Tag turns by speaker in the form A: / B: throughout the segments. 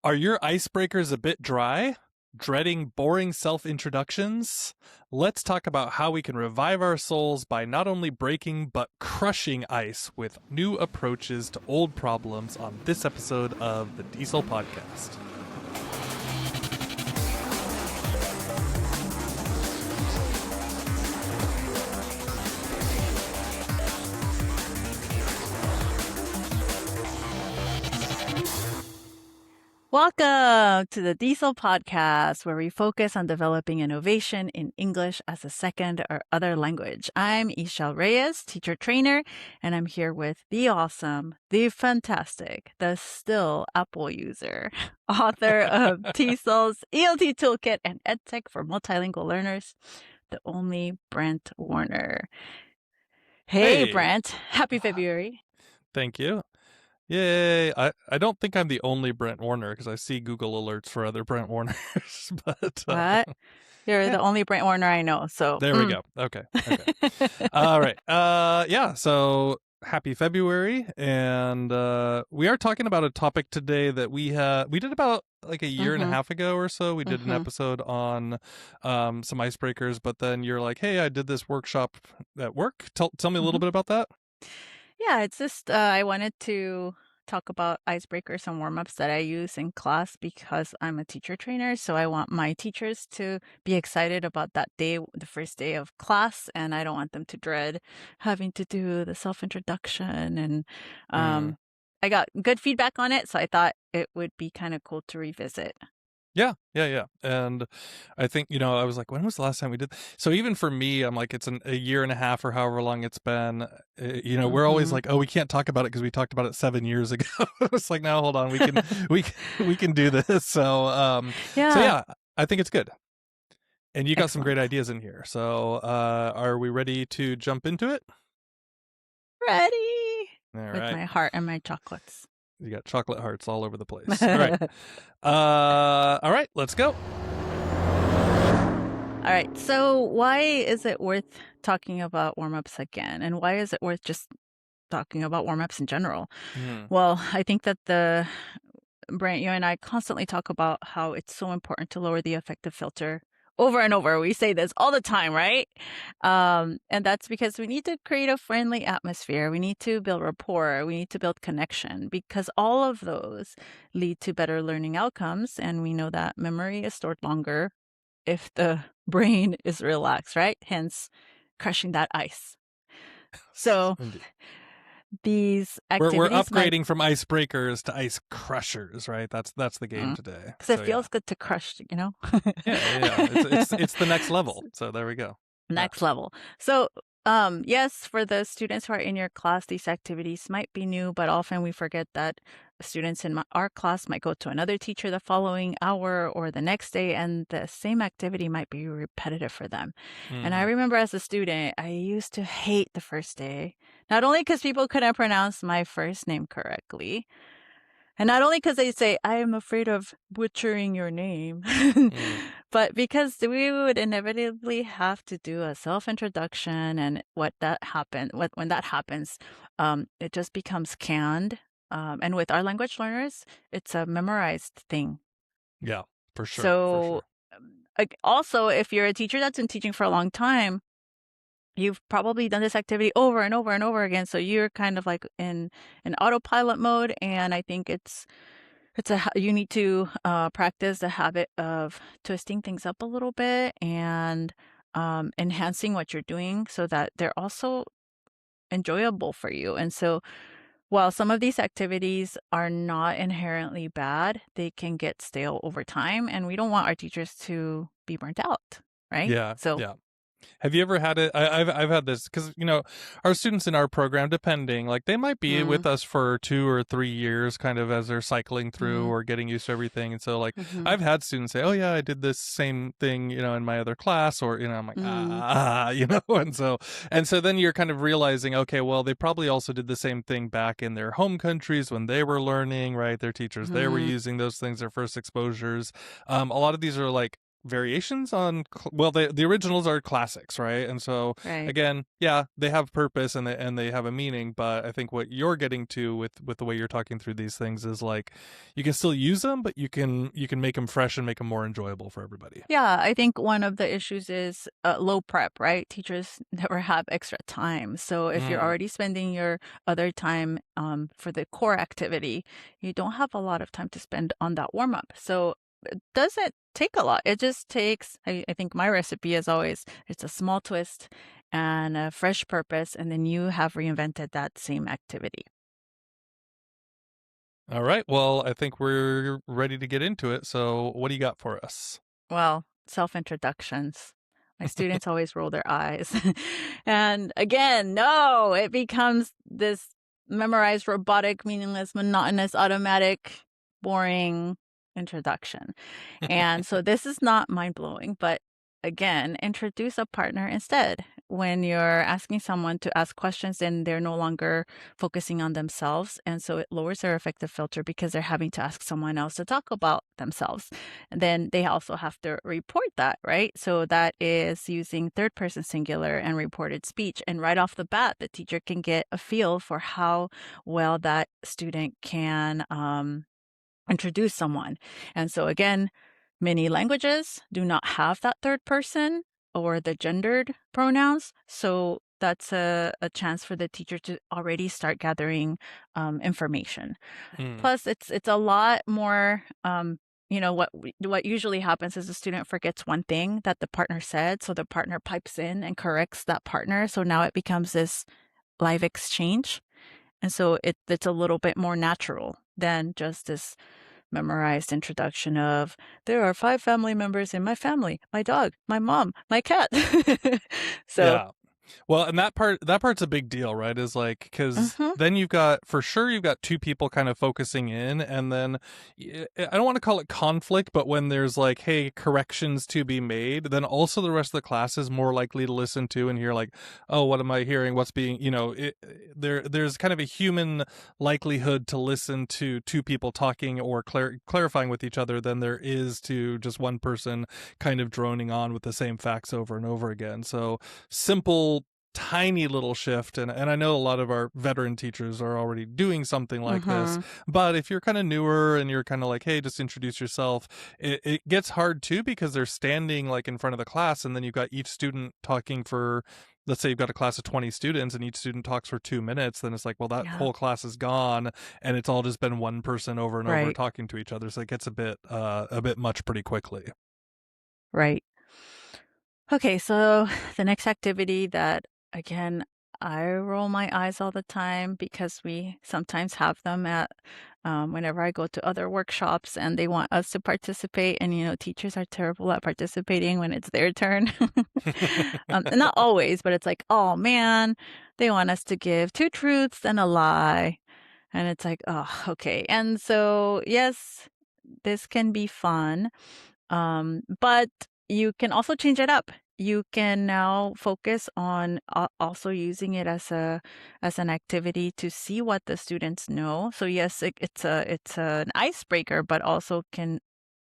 A: Are your icebreakers a bit dry? Dreading boring self-introductions? Let's talk about how we can revive our souls by not only breaking but crushing ice with new approaches to old problems on this episode of the DIESOL podcast.
B: Welcome to the DIESOL podcast, where we focus on developing innovation in English as a second or other language. I'm Ixchell Reyes, teacher trainer, and I'm here with the awesome, the fantastic, the still Apple user, author of TESOL's ELT Toolkit and edtech for multilingual learners, the only Brent Warner. Hey, Brent. Happy February.
A: Thank you. Yay. I don't think I'm the only Brent Warner because I see Google alerts for other Brent Warners. But
B: What? You're the only Brent Warner I know. So
A: there we go. Okay. All right. So happy February. And we are talking about a topic today that we did about like a year and a half ago or so. We did an episode on some icebreakers, but then you're like, hey, I did this workshop at work. Tell me a little bit about that.
B: Yeah, it's just I wanted to talk about icebreakers and warm-ups that I use in class because I'm a teacher trainer. So I want my teachers to be excited about that day, the first day of class, and I don't want them to dread having to do the self-introduction. And I got good feedback on it, so I thought it would be kind of cool to revisit.
A: Yeah. And I think, I was like, when was the last time we did? So even for me, I'm like, it's a year and a half or however long it's been. We're always like, oh, we can't talk about it because we talked about it 7 years ago. It's like, now hold on, we can do this. So I think it's good. And you got some great ideas in here. So are we ready to jump into it?
B: Ready.
A: All
B: with
A: right.
B: my heart and my chocolates.
A: You got chocolate hearts all over the place. All right. All right, let's go.
B: All right. So why is it worth talking about warm-ups again? And why is it worth just talking about warm-ups in general? Well, I think that Brent, you and I constantly talk about how it's so important to lower the affective filter over and over. We say this all the time, right? And that's because we need to create a friendly atmosphere. We need to build rapport. We need to build connection, because all of those lead to better learning outcomes. And we know that memory is stored longer if the brain is relaxed, right? Hence, crushing that ice. So
A: Indeed.
B: These activities
A: we're upgrading from icebreakers to IceCrushers, right? That's the game today.
B: Because it feels good to crush,
A: Yeah. It's the next level. So there we go.
B: Next level. So yes, for the students who are in your class, these activities might be new, but often we forget that students in our class might go to another teacher the following hour or the next day, and the same activity might be repetitive for them. And I remember as a student, I used to hate the first day, not only because people couldn't pronounce my first name correctly, and not only because they say, I am afraid of butchering your name, but because we would inevitably have to do a self-introduction. And when that happens, it just becomes canned. And with our language learners, it's a memorized thing.
A: Yeah, for sure.
B: So also, if you're a teacher that's been teaching for a long time, you've probably done this activity over and over and over again. So you're kind of like in autopilot mode. And I think you need to practice the habit of twisting things up a little bit and enhancing what you're doing so that they're also enjoyable for you. And so while some of these activities are not inherently bad, they can get stale over time. And we don't want our teachers to be burnt out, right?
A: Yeah.
B: So
A: yeah. Have you ever had it? I've had this because, our students in our program, depending, like they might be with us for 2 or 3 years, kind of as they're cycling through or getting used to everything. And so like I've had students say, oh, yeah, I did this same thing, in my other class, or, I'm like, and so then you're kind of realizing, okay, well, they probably also did the same thing back in their home countries when they were learning, right? Their teachers, they were using those things, their first exposures. A lot of these are like variations on well, the originals are classics, right? And so
B: Right.
A: again, yeah, they have purpose and they have a meaning, but I think what you're getting to with the way you're talking through these things is like you can still use them, but you can make them fresh and make them more enjoyable for everybody.
B: Yeah, I think one of the issues is low prep, right? Teachers never have extra time. So if you're
A: Mm.
B: already spending your other time for the core activity, you don't have a lot of time to spend on that warm up. So it doesn't take a lot. It just takes, I think my recipe is always, it's a small twist and a fresh purpose, and then you have reinvented that same activity.
A: All right. Well, I think we're ready to get into it. So, what do you got for us?
B: Well, self-introductions. My students always roll their eyes. And again, no, it becomes this memorized, robotic, meaningless, monotonous, automatic, boring introduction. And so this is not mind blowing, but again, introduce a partner instead. When you're asking someone to ask questions, then they're no longer focusing on themselves. And so it lowers their affective filter because they're having to ask someone else to talk about themselves. And then they also have to report that, right? So that is using third person singular and reported speech. And right off the bat, the teacher can get a feel for how well that student can introduce someone. And so again, many languages do not have that third person or the gendered pronouns. So that's a chance for the teacher to already start gathering information.
A: Mm.
B: Plus, it's a lot more. What usually happens is the student forgets one thing that the partner said, so the partner pipes in and corrects that partner. So now it becomes this live exchange, and so it's a little bit more natural than just this memorized introduction of there are 5 family members in my family, my dog, my mom, my cat. So,
A: Yeah. Well, and that part's a big deal, right? Is like because
B: mhm,
A: then you've got for sure you've got two people kind of focusing in, and then I don't want to call it conflict, but when there's like, hey, corrections to be made, then also the rest of the class is more likely to listen to and hear like, oh, what am I hearing? What's being, there's kind of a human likelihood to listen to two people talking or clarifying with each other than there is to just one person kind of droning on with the same facts over and over again. So simple tiny little shift and I know a lot of our veteran teachers are already doing something like this,
B: mhm,
A: but if you're kind of newer and you're kind of like, hey, just introduce yourself, it gets hard too because they're standing like in front of the class and then you've got each student talking for, let's say you've got a class of 20 students and each student talks for 2 minutes, then it's like, well, that
B: yeah,
A: whole class is gone and it's all just been one person over and over
B: right,
A: talking to each other, so it gets a bit much pretty quickly.
B: right. Okay, so the next activity that, again, I roll my eyes all the time because we sometimes have them at whenever I go to other workshops and they want us to participate. And, teachers are terrible at participating when it's their turn. And not always, but it's like, oh man, they want us to give 2 truths and a lie. And it's like, oh, okay. And so, yes, this can be fun. But you can also change it up. You can now focus on also using it as an activity to see what the students know. So yes, it's an icebreaker, but also can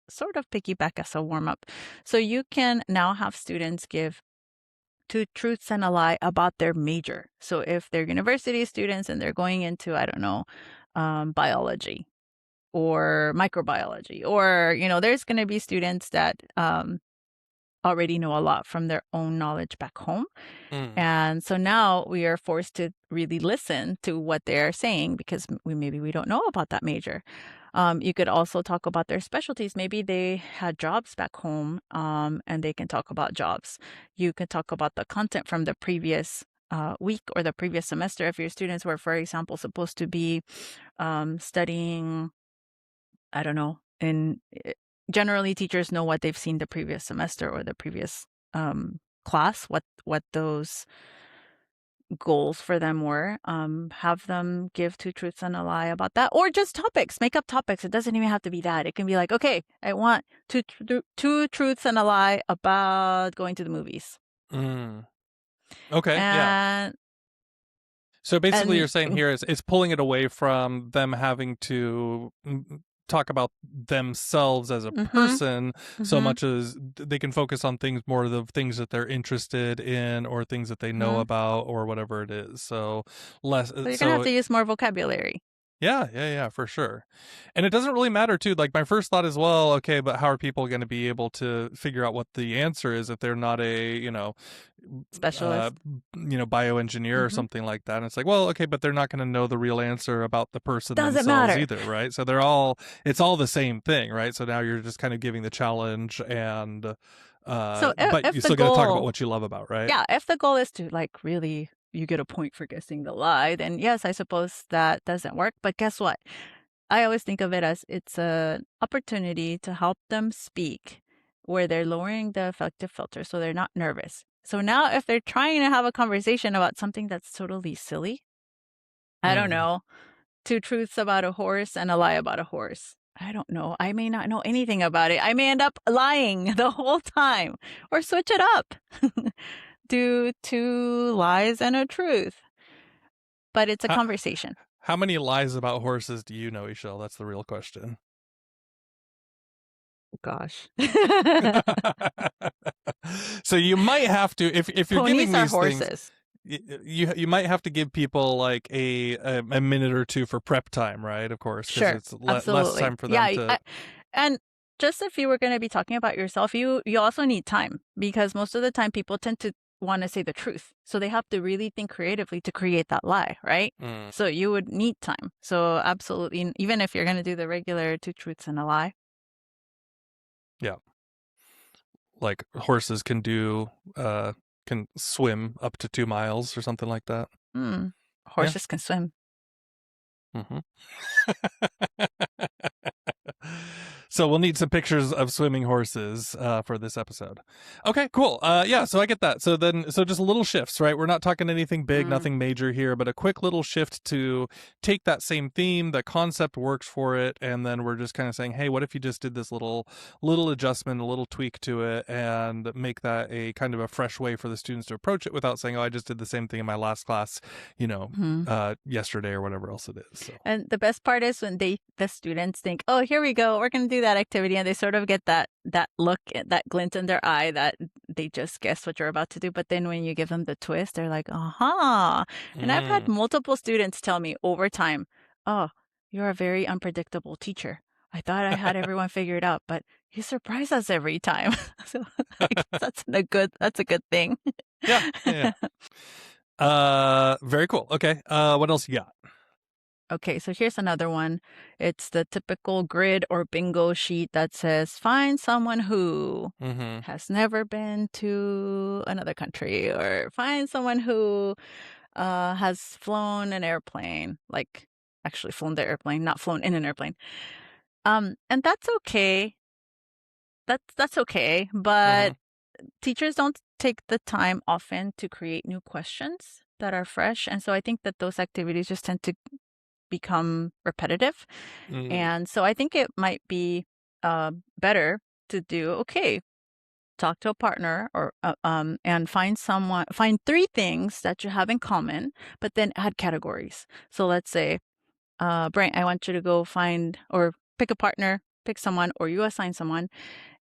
B: sort of piggyback as a warm up. So you can now have students give 2 truths and a lie about their major. So if they're university students and they're going into, I don't know, biology or microbiology, or there's going to be students that already know a lot from their own knowledge back home.
A: Mm.
B: And so now we are forced to really listen to what they're saying because maybe we don't know about that major. You could also talk about their specialties. Maybe they had jobs back home, and they can talk about jobs. You can talk about the content from the previous week or the previous semester. If your students were, for example, supposed to be studying, I don't know, generally teachers know what they've seen the previous semester or the previous class, what those goals for them were. Have them give 2 truths and a lie about that, or just topics. Make up topics. It doesn't even have to be that. It can be like, okay, I want two truths and a lie about going to the movies,
A: Mm. Okay, yeah.
B: and
A: So basically,
B: and
A: you're saying here is it's pulling it away from them having to talk about themselves as a
B: Mm-hmm.
A: person so
B: Mm-hmm.
A: much as they can focus on things more the things that they're interested in or things that they know
B: Mm-hmm.
A: about or whatever it is. So less
B: So you're gonna have
A: so
B: to use more vocabulary.
A: yeah, for sure. And it doesn't really matter too. Like my first thought is, well, okay, but how are people going to be able to figure out what the answer is if they're not a, uh,
B: Specialist.
A: bioengineer or
B: Mm-hmm.
A: something like that? And it's like, well, okay, but they're not going to know the real answer about the person
B: Doesn't
A: themselves
B: matter.
A: either, right? So it's all the same thing, right? So now you're just kind of giving the challenge and,
B: So
A: but
B: if
A: you
B: the
A: still got to talk about
B: goal,
A: what you love about, right?
B: yeah, if the goal is to like really you get a point for guessing the lie, then yes, I suppose that doesn't work. But guess what? I always think of it as it's an opportunity to help them speak where they're lowering the affective filter so they're not nervous. So now if they're trying to have a conversation about something that's totally silly, I don't
A: Mm.
B: know, two truths about a horse and a lie about a horse. I don't know. I may not know anything about it. I may end up lying the whole time or switch it up. Do two lies and a truth. But it's a
A: How,
B: conversation.
A: how many lies about horses do you know, Ishel? That's the real question.
B: Gosh.
A: So you might have to if you're giving
B: Ponies are
A: these things
B: horses.
A: you might have to give people like a minute or two for prep time, right? Of course, because
B: Sure.
A: it's less
B: Absolutely.
A: time for them
B: Yeah.
A: to
B: And just if you were going to be talking about yourself, you also need time because most of the time people tend to want to say the truth. So they have to really think creatively to create that lie, right?
A: mm,
B: So you would need time. So absolutely, even if you're going to do the regular two truths and a lie.
A: yeah, like horses can swim up to 2 miles or something like that.
B: Hmm.
A: Yeah.
B: Horses can swim.
A: Hmm. So we'll need some pictures of swimming horses for this episode. Okay, cool. Yeah, so I get that. So just little shifts, right? We're not talking anything big,
B: Mm.
A: nothing major here, but a quick little shift to take that same theme, the concept works for it, and then we're just kind of saying, hey, what if you just did this little adjustment, a little tweak to it, and make that a kind of a fresh way for the students to approach it without saying, oh, I just did the same thing in my last class,
B: Hmm.
A: yesterday or whatever else it is. So.
B: And the best part is when the students think, "Oh, here we go. We're going to do that activity," and they sort of get that look, that glint in their eye that they just guessed what you're about to do. But then when you give them the twist, they're like, "Aha!" And I've had
A: Mm.
B: multiple students tell me over time, "Oh, you're a very unpredictable teacher. I thought I had everyone figured out, but you surprise us every time." So I guess that's a good thing.
A: Yeah. Very cool. Okay. What else you got?
B: Okay, so here's another one. It's the typical grid or bingo sheet that says, find someone who
A: Mm-hmm.
B: has never been to another country, or find someone who has flown an airplane, like actually flown the airplane, not flown in an airplane. And that's okay. That's okay,
A: Mm-hmm.
B: but teachers don't take the time often to create new questions that are fresh. And so I think that those activities just tend to become repetitive.
A: Mm.
B: And so I think it might be better to do, okay, talk to a partner or and find three things that you have in common, but then add categories. So let's say, Brent, I want you to go find or pick a partner, pick someone, or you assign someone,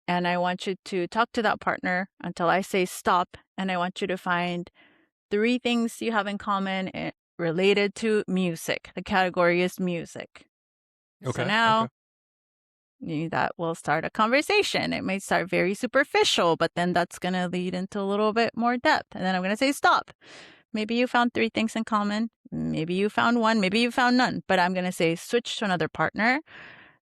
B: and I want you to talk to that partner until I say stop, and I want you to find three things you have in common related to music. The category is music. So
A: Okay.
B: now that will start a conversation. It may start very superficial, but then that's going to lead into a little bit more depth. And then I'm going to say, stop. Maybe you found three things in common. Maybe you found one. Maybe you found none. But I'm going to say, switch to another partner.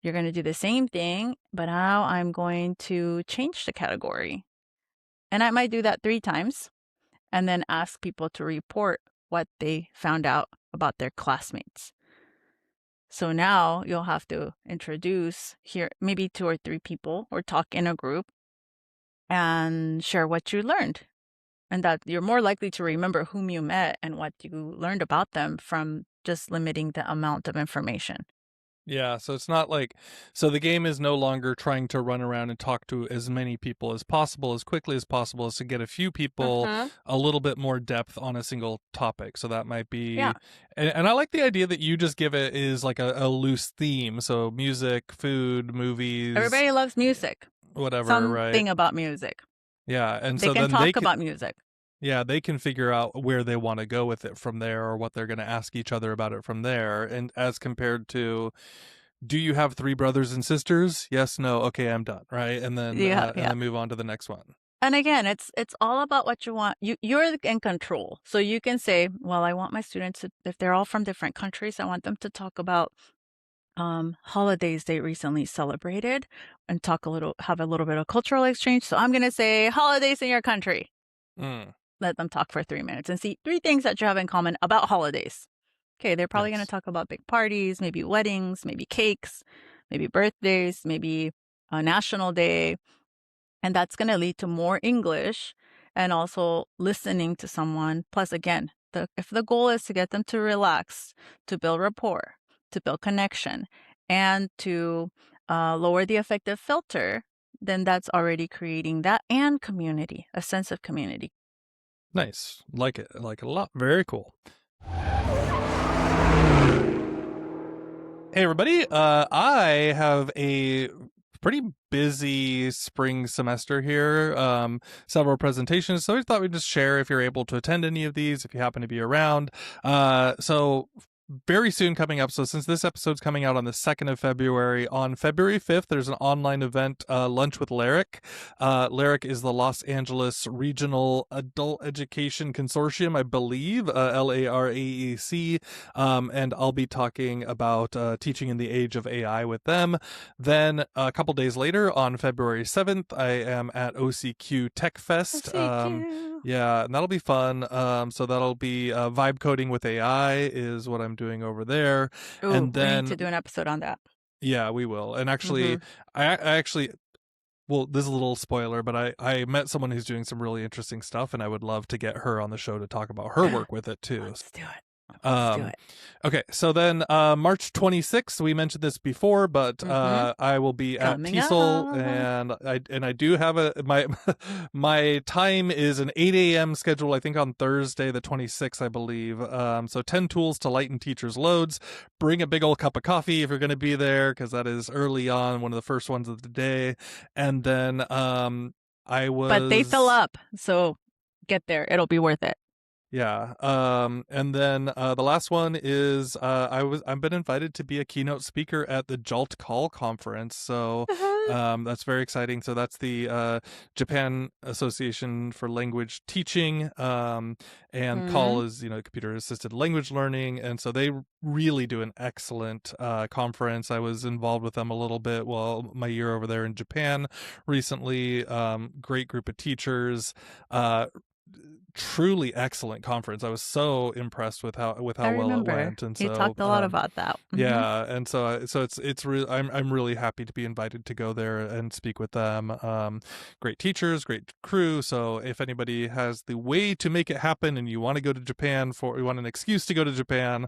B: You're going to do the same thing, but now I'm going to change the category. And I might do that 3 times and then ask people to report what they found out about their classmates. So now you'll have to introduce here maybe 2 or 3 people or talk in a group and share what you learned. And that you're more likely to remember whom you met and what you learned about them from just limiting the amount of information.
A: Yeah, so it's not like, so the game is no longer trying to run around and talk to as many people as possible, as quickly as possible, as to get a few people
B: Mm-hmm.
A: a little bit more depth on a single topic. So that might
B: Yeah.
A: be, and I like the idea that you just give it is like a loose theme. So music, food, movies,
B: Everybody loves music.
A: whatever, right?
B: Something about music.
A: Yeah, and
B: They
A: so
B: can
A: then they
B: talk
A: could,
B: about music.
A: yeah, they can figure out where they want to go with it from there, or what they're going to ask each other about it from there. And as compared to, do you have three brothers and sisters? Yes, no, okay, I'm done, right?
B: Yeah,
A: And
B: yeah.
A: then move on to the next one.
B: And again, it's all about what you want. You're in control. So you can say, well, I want my students to, if they're all from different countries, I want them to talk about holidays they recently celebrated and have a little bit of cultural exchange. So I'm going to say holidays in your country.
A: Mm,
B: Let them talk for 3 minutes and see three things that you have in common about holidays. Okay, they're probably going to
A: nice.
B: talk about big parties, maybe weddings, maybe cakes, maybe birthdays, maybe a national day. And that's going to lead to more English and also listening to someone. Plus, again, if the goal is to get them to relax, to build rapport, to build connection, and to lower the affective filter, then that's already creating that and community, a sense of community.
A: Nice. Like it. Like it a lot. Very cool. Hey everybody, I have a pretty busy spring semester here, several presentations, so we thought we'd just share if you're able to attend any of these, if you happen to be around. So very soon coming up, so since this episode's coming out on the 2nd of February, on February 5th there's an online event, Lunch with Lyric. Lyric is the Los Angeles Regional Adult Education Consortium, I believe, LARAEC, and I'll be talking about teaching in the age of AI with them. Then a couple days later, on February 7th, I am at OCQ Tech Fest. Yeah, and that'll be fun. So that'll be vibe coding with AI is what I'm doing over there.
B: Ooh,
A: And
B: we need to
A: then,
B: do an episode on that.
A: yeah, we will. And
B: Mm-hmm.
A: actually, I actually, well, this is a little spoiler, but I met someone who's doing some really interesting stuff, and I would love to get her on the show to talk about her work with it too.
B: Let's do it. Let's do
A: Um,
B: it.
A: okay, so then March 26th, we mentioned this before, but
B: Mm-hmm.
A: I will be at
B: Coming
A: TESOL,
B: up.
A: and I do have my my time is an 8 a.m. schedule, I think on Thursday the 26th, I believe. So 10 tools to lighten teachers' loads. Bring a big old cup of coffee if you're going to be there, because that is early on, one of the first ones of the day. And then I
B: But they fill
A: was.
B: up, so get there. It'll be worth it.
A: Yeah. And then the last one is I've been invited to be a keynote speaker at the Jolt Call conference. So that's very exciting. So that's the Japan Association for Language Teaching. And
B: Mm-hmm.
A: Call is, computer assisted language learning. And so they really do an excellent conference. I was involved with them a little bit while my year over there in Japan recently. Great group of teachers. Truly excellent conference. I was so impressed with how
B: I
A: well it
B: remember
A: went, and
B: you
A: so
B: talked a lot about that. Mm-hmm.
A: yeah, and so it's really, I'm really happy to be invited to go there and speak with them. Great teachers, great crew. So if anybody has the way to make it happen and you want to go to Japan, you want an excuse to go to Japan,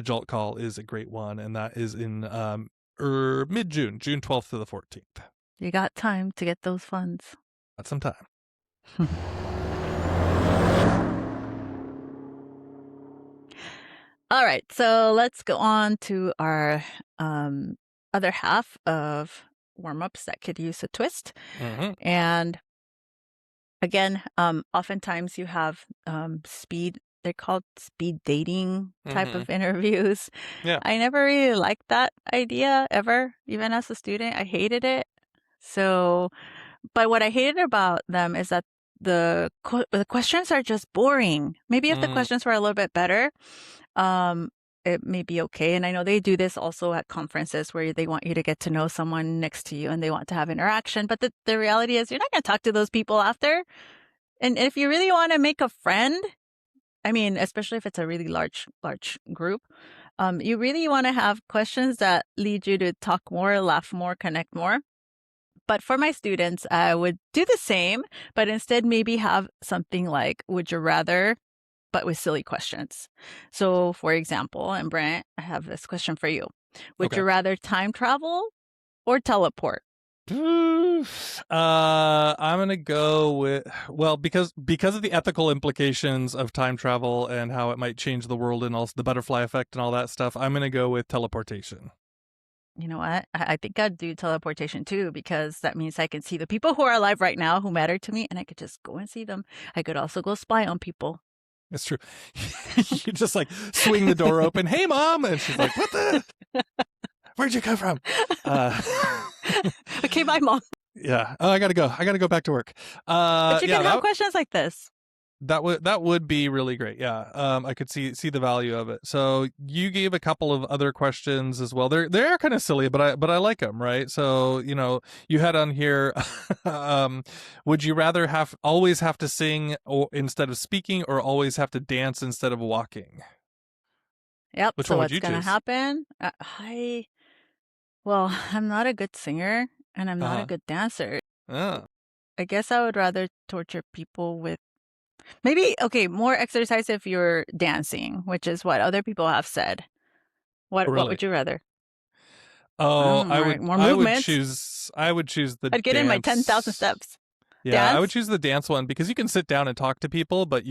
A: Jolt Call is a great one, and that is in mid June, June 12th to the 14th.
B: You got time to get those funds.
A: That's some time.
B: All right, so let's go on to our other half of warm-ups that could use a twist.
A: Mm-hmm.
B: And again, oftentimes you have they're called speed dating type
A: Mm-hmm.
B: of interviews.
A: Yeah.
B: I never really liked that idea ever, even as a student. I hated it. So, but what I hated about them is that the questions are just boring. Maybe if the
A: Mm,
B: questions were a little bit better, it may be okay. And I know they do this also at conferences where they want you to get to know someone next to you and they want to have interaction. But the reality is you're not going to talk to those people after. And if you really want to make a friend, I mean, especially if it's a really large group, you really want to have questions that lead you to talk more, laugh more, connect more. But for my students, I would do the same, but instead maybe have something like, would you rather, but with silly questions. So for example, and Brent, I have this question for you. Would
A: Okay.
B: you rather time travel or teleport?
A: I'm gonna go with, well, because of the ethical implications of time travel and how it might change the world and also the butterfly effect and all that stuff. I'm gonna go with teleportation.
B: You know what? I think I'd do teleportation too, because that means I can see the people who are alive right now who matter to me, and I could just go and see them. I could also go spy on people.
A: It's true. You just like swing the door open. Hey, mom, and she's like, "What the? Where'd you come from?" Uh,
B: Okay, bye, mom.
A: yeah. Oh, I gotta go. I gotta go back to work.
B: But you
A: Yeah.
B: can have questions like this.
A: That would be really great. Yeah. I could see the value of it. So you gave a couple of other questions as well. They're kind of silly, but I like them, right? So, you had on here, would you rather always have to sing or instead of speaking, or always have to dance instead of walking?
B: Yep.
A: Which
B: So
A: one would
B: what's
A: you
B: gonna
A: choose?
B: happen? Well, I'm not a good singer and I'm not a
A: Uh-huh.
B: good dancer.
A: Oh,
B: I guess I would rather torture people with maybe, okay, more exercise if you're dancing, which is what other people have said. What
A: really?
B: would you rather?
A: Oh,
B: More
A: I would
B: movement.
A: choose I would choose the
B: I'd get in my 10,000
A: dance.
B: steps.
A: Yeah, I would
B: Dance?
A: choose the dance one because you can sit down and talk to people, but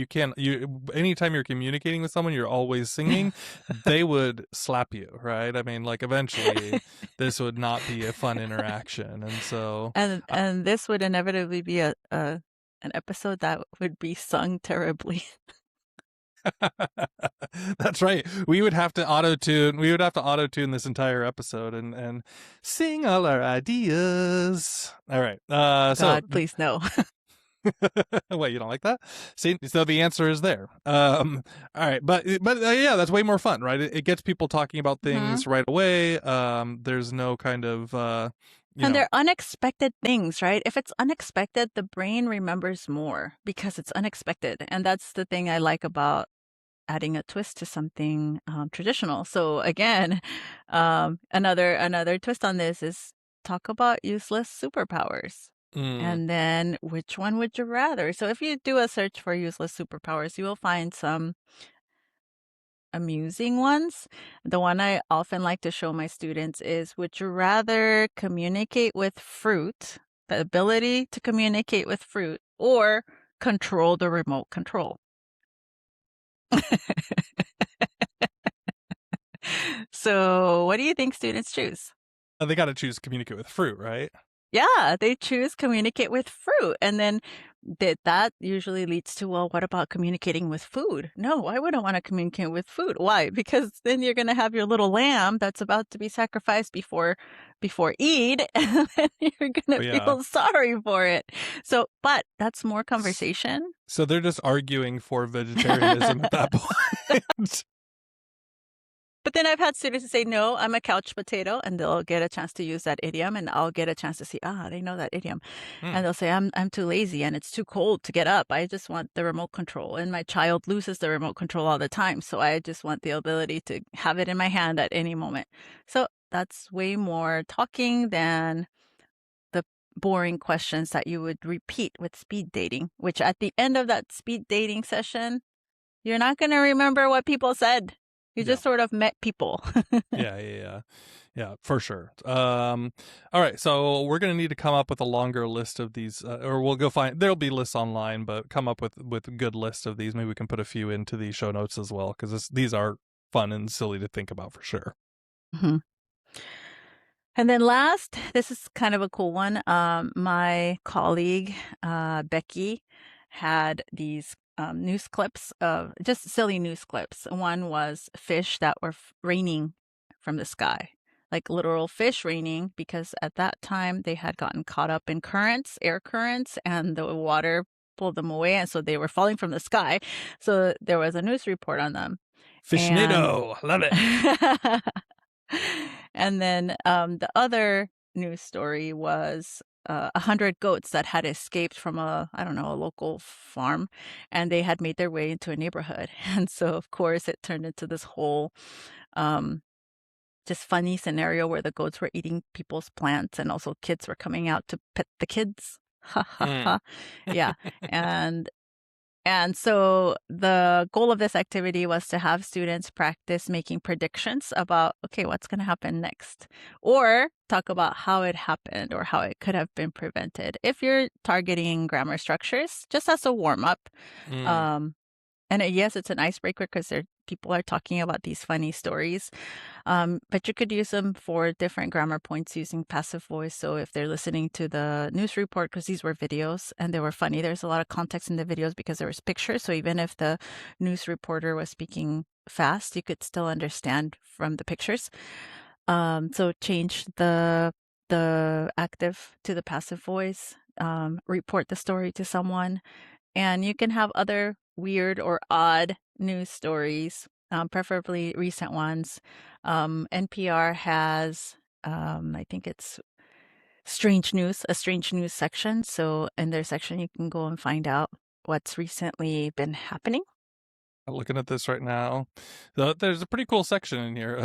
A: anytime you're communicating with someone, you're always singing, they would slap you, right? I mean, like eventually this would not be a fun interaction. And so
B: And
A: uh,
B: and this would inevitably be a an episode that would be sung terribly.
A: that's right. We would have to auto tune this entire episode and sing all our ideas. All right. So
B: God, please no.
A: Wait, you don't like that? See, so the answer is there. All right, but yeah, that's way more fun, right? It gets people talking about
B: Mhm.
A: things right away. There's no kind of you
B: And
A: know,
B: they're unexpected things, right? If it's unexpected, the brain remembers more because it's unexpected. And that's the thing I like about adding a twist to something traditional. So again, another twist on this is talk about useless superpowers.
A: mm,
B: And then which one would you rather? So if you do a search for useless superpowers, you will find some amusing ones. The one I often like to show my students is, would you rather communicate with fruit, the ability to communicate with fruit, or control the remote control? So what do you think students choose?
A: they got to choose communicate with fruit, right?
B: Yeah, they choose communicate with fruit. And then that usually leads to, well, what about communicating with food? No, I wouldn't want to communicate with food. Why? Because then you're going to have your little lamb that's about to be sacrificed before Eid, and then you're going
A: Oh,
B: to
A: yeah.
B: feel sorry for it. So, but that's more
A: S-
B: conversation.
A: So they're just arguing for vegetarianism at that point.
B: But then I've had students say, no, I'm a couch potato, and they'll get a chance to use that idiom, and I'll get a chance to see, they know that idiom.
A: Hmm.
B: And they'll say, I'm too lazy and it's too cold to get up. I just want the remote control. And my child loses the remote control all the time. So I just want the ability to have it in my hand at any moment. So that's way more talking than the boring questions that you would repeat with speed dating, which at the end of that speed dating session, you're not going to remember what people said. You
A: Yeah.
B: just sort of met people.
A: Yeah, for sure. All right, so we're gonna need to come up with a longer list of these, or we'll go find. There'll be lists online, but come up with a good list of these. Maybe we can put a few into the show notes as well, because these are fun and silly to think about for sure.
B: Mhm. And then last, this is kind of a cool one. My colleague, Becky, had these news clips of just silly news clips. One was fish that were raining from the sky, like literal fish raining, because at that time they had gotten caught up in currents, air currents, and the water pulled them away. And so they were falling from the sky. So there was a news report on them. And
A: Fishnado, love it.
B: and then the other news story was 100 goats that had escaped from I don't know, a local farm, and they had made their way into a neighborhood. And so, of course, it turned into this whole um, just funny scenario where the goats were eating people's plants, and also kids were coming out to pet the kids. Ha ha
A: Mm.
B: ha. Yeah. And And so the goal of this activity was to have students practice making predictions about, okay, what's going to happen next, or talk about how it happened or how it could have been prevented. If you're targeting grammar structures, just as a warm up.
A: Mm.
B: And yes, it's an icebreaker because people are talking about these funny stories. But you could use them for different grammar points using passive voice. So if they're listening to the news report, because these were videos and they were funny, there's a lot of context in the videos because there was pictures. So even if the news reporter was speaking fast, you could still understand from the pictures. So change the active to the passive voice. Report the story to someone. And you can have other weird or odd news stories, preferably recent ones. NPR has, I think it's a strange news section. So in their section, you can go and find out what's recently been happening.
A: Looking at this right now, there's a pretty cool section in here.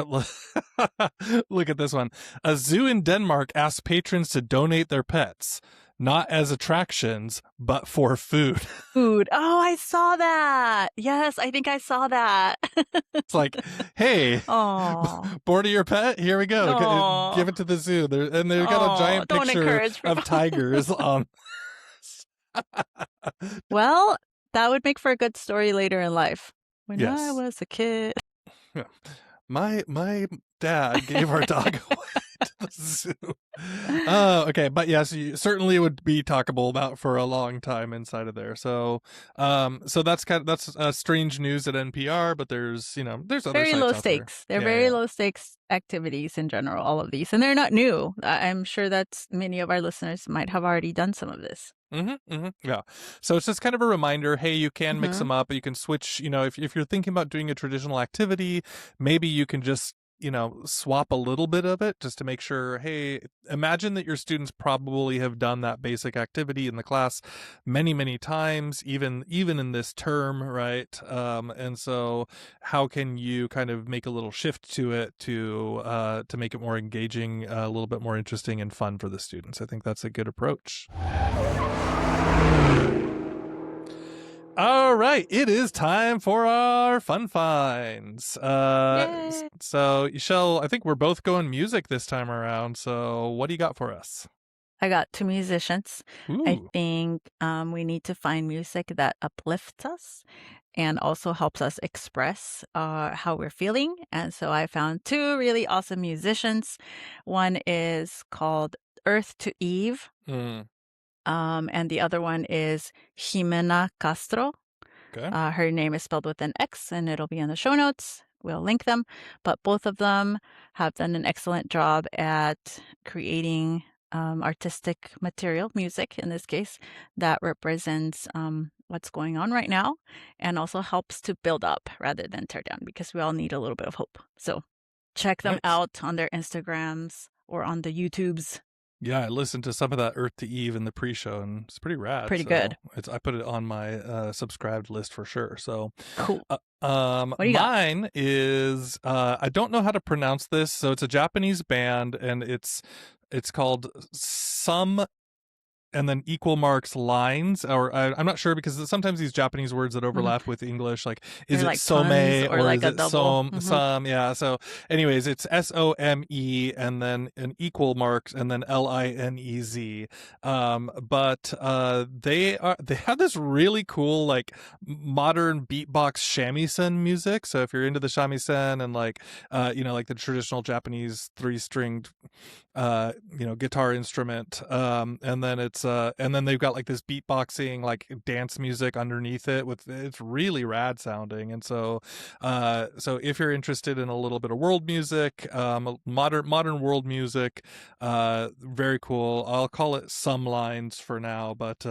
A: Look at this one. A zoo in Denmark asks patrons to donate their pets, not as attractions, but for food.
B: Food. Oh, I saw that. Yes, I think I saw that.
A: It's like, hey,
B: Oh,
A: bored of your pet? Here we go. Give
B: oh,
A: it to the zoo. And they've got a
B: oh,
A: giant
B: don't
A: picture
B: encourage
A: of
B: people.
A: tigers on.
B: Well, that would make for a good story later in life. When I
A: Yes.
B: was a kid.
A: Yeah. My dad gave our dog away to the zoo. Oh, okay, but yes, you certainly would be talkable about for a long time inside of there. So, so that's strange news at NPR, but there's there's other
B: Very
A: sites
B: low
A: out there.
B: stakes. They're
A: Yeah,
B: very
A: yeah.
B: low stakes activities in general, all of these. And they're not new. I'm sure that many of our listeners might have already done some of this.
A: Yeah. So it's just kind of a reminder, hey, you can mix
B: Mm-hmm.
A: them up. You can switch, if you're thinking about doing a traditional activity, maybe you can just, swap a little bit of it just to make sure, hey, imagine that your students probably have done that basic activity in the class many, many times, even in this term, right? And so how can you kind of make a little shift to it to make it more engaging, a little bit more interesting and fun for the students? I think that's a good approach. All right, it is time for our fun finds.
B: Yay!
A: So Ixchell, I think we're both going music this time around. So what do you got for us?
B: I got two musicians. I
A: Ooh,
B: think we need to find music that uplifts us and also helps us express how we're feeling. And so I found two really awesome musicians. One is called Earth to Eve,
A: mm,
B: and the other one is Jimena Castro.
A: okay.
B: Her name is spelled with an X, and it'll be in the show notes. We'll link them. But both of them have done an excellent job at creating artistic material, music in this case, that represents what's going on right now and also helps to build up rather than tear down because we all need a little bit of hope. So check them
A: Nice.
B: out on their Instagrams or on the YouTubes.
A: Yeah, I listened to some of that Earth to Eve in the pre-show, and it's pretty rad.
B: Pretty good.
A: So I put it on my subscribed list for sure. So,
B: Cool. What do you got?
A: mine is I don't know how to pronounce this, so it's a Japanese band, and it's called Some and then equal marks lines, or I'm not sure because sometimes these Japanese words that
B: Mhm.
A: overlap with English, like is
B: They're
A: it
B: like tons
A: some
B: or
A: or
B: like
A: is
B: a
A: it
B: double.
A: some? Yeah. So, anyways, it's SOME and then an equal marks and then LINEZ. But they have this really cool like modern beatbox shamisen music. So if you're into the shamisen and like like the traditional Japanese 3-stringed guitar instrument, and then they've got like this beatboxing like dance music underneath it with it's really rad sounding. And so if you're interested in a little bit of world music, modern world music, very cool. I'll call it Some Lines for now, but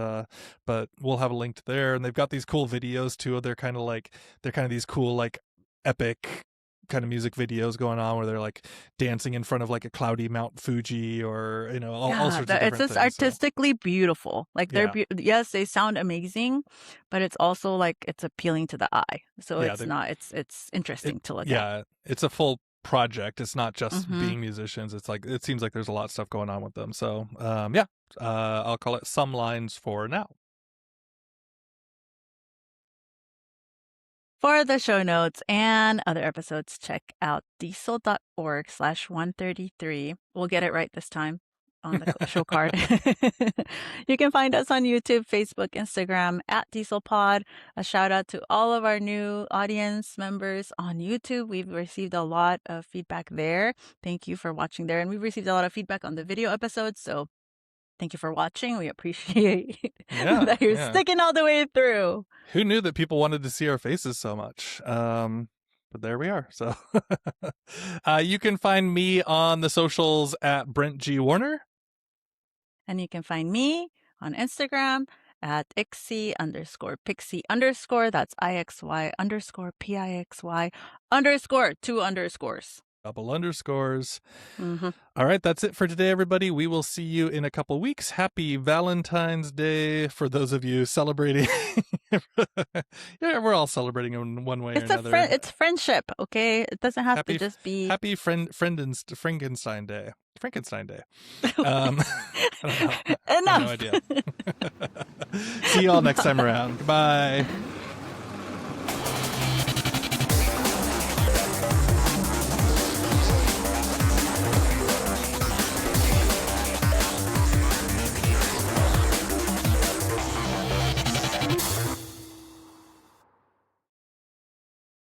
A: we'll have a link to there. And they've got these cool videos too. They're kind of these cool like epic kind of music videos going on where they're like dancing in front of like a cloudy Mount Fuji, or all
B: Yeah,
A: sorts of
B: it's
A: different
B: just
A: things. So
B: artistically beautiful. Like
A: yeah,
B: yes, they sound amazing, but it's also like it's appealing to the eye. So
A: yeah,
B: it's not it's interesting to look at.
A: yeah, it's a full project. It's not just
B: Hmm.
A: being musicians. It's like it seems like there's a lot of stuff going on with them. So yeah, I'll call it Some Lines for now.
B: For the show notes and other episodes, check out diesel.org/133. We'll get it right this time on the show card. You can find us on YouTube, Facebook, Instagram at diesolpod. A shout out to all of our new audience members on YouTube. We've received a lot of feedback there. Thank you for watching there. And we've received a lot of feedback on the video episodes. So thank you for watching. We appreciate that you're sticking all the way through.
A: Who knew that people wanted to see our faces so much? But there we are. So you can find me on the socials at Brent G. Warner.
B: And you can find me on Instagram at Ixy_Pixie_. That's IXY_PIXY_, 2 underscores.
A: Double underscores.
B: Mm-hmm.
A: All right, that's it for today, everybody. We will see you in a couple weeks. Happy Valentine's Day for those of you celebrating. Yeah, we're all celebrating in one way or another.
B: It's friendship, okay? It doesn't have to just be
A: happy Frankenstein Day. Frankenstein Day. I don't know.
B: Enough.
A: I have no idea. See you all next time around. Goodbye.